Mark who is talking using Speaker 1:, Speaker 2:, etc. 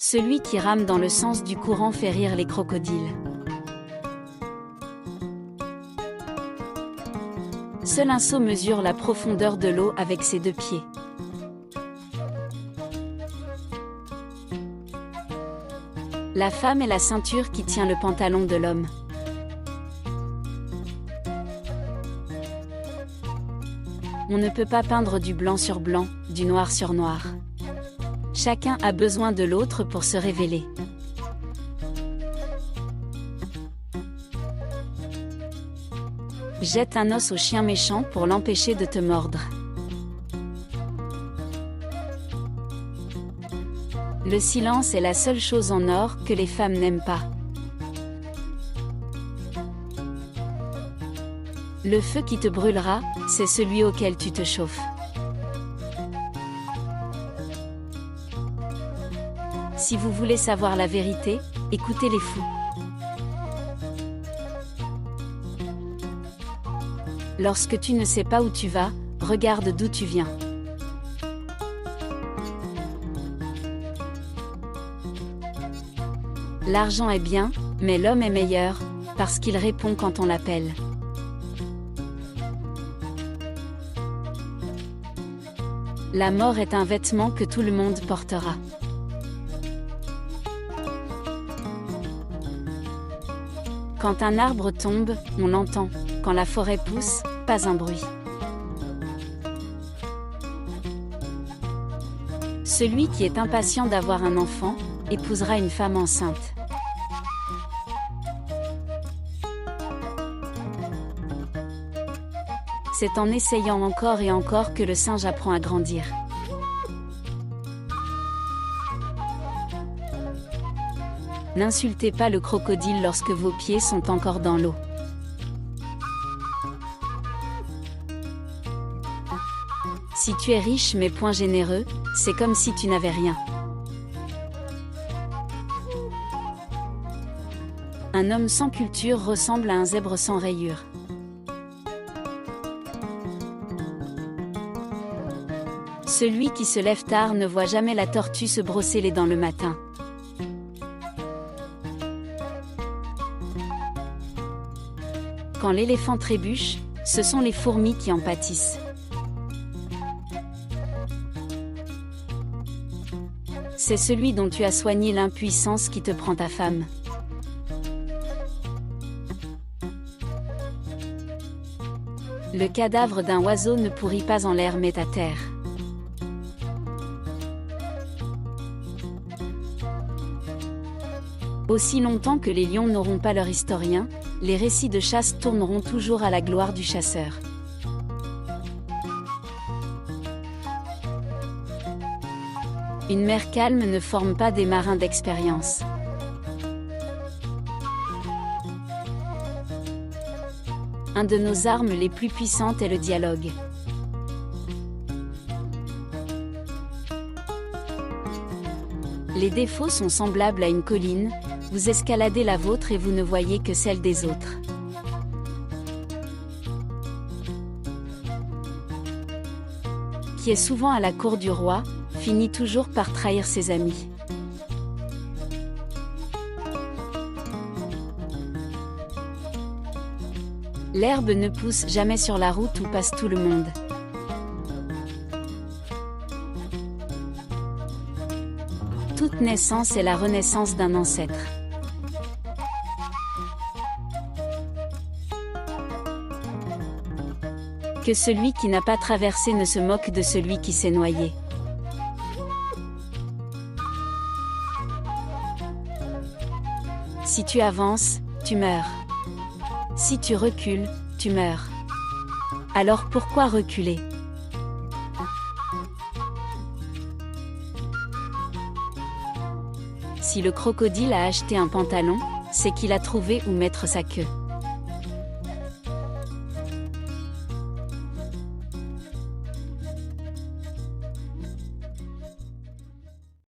Speaker 1: Celui qui rame dans le sens du courant fait rire les crocodiles. Seul un seau mesure la profondeur de l'eau avec ses deux pieds. La femme est la ceinture qui tient le pantalon de l'homme. On ne peut pas peindre du blanc sur blanc, du noir sur noir. Chacun a besoin de l'autre pour se révéler. Jette un os au chien méchant pour l'empêcher de te mordre. Le silence est la seule chose en or que les femmes n'aiment pas. Le feu qui te brûlera, c'est celui auquel tu te chauffes. Si vous voulez savoir la vérité, écoutez les fous. Lorsque tu ne sais pas où tu vas, regarde d'où tu viens. L'argent est bien, mais l'homme est meilleur, parce qu'il répond quand on l'appelle. La mort est un vêtement que tout le monde portera. Quand un arbre tombe, on l'entend. Quand la forêt pousse, pas un bruit. Celui qui est impatient d'avoir un enfant, épousera une femme enceinte. C'est en essayant encore et encore que le singe apprend à grandir. N'insultez pas le crocodile lorsque vos pieds sont encore dans l'eau. Si tu es riche mais point généreux, c'est comme si tu n'avais rien. Un homme sans culture ressemble à un zèbre sans rayures. Celui qui se lève tard ne voit jamais la tortue se brosser les dents le matin. Quand l'éléphant trébuche, ce sont les fourmis qui en pâtissent. C'est celui dont tu as soigné l'impuissance qui te prend ta femme. Le cadavre d'un oiseau ne pourrit pas en l'air mais à terre. Aussi longtemps que les lions n'auront pas leur historien, les récits de chasse tourneront toujours à la gloire du chasseur. Une mer calme ne forme pas des marins d'expérience. Un de nos armes les plus puissantes est le dialogue. Les défauts sont semblables à une colline, vous escaladez la vôtre et vous ne voyez que celle des autres. Qui est souvent à la cour du roi, finit toujours par trahir ses amis. L'herbe ne pousse jamais sur la route où passe tout le monde. Toute naissance est la renaissance d'un ancêtre. Que celui qui n'a pas traversé ne se moque de celui qui s'est noyé. Si tu avances, tu meurs. Si tu recules, tu meurs. Alors pourquoi reculer ? Si le crocodile a acheté un pantalon, c'est qu'il a trouvé où mettre sa queue.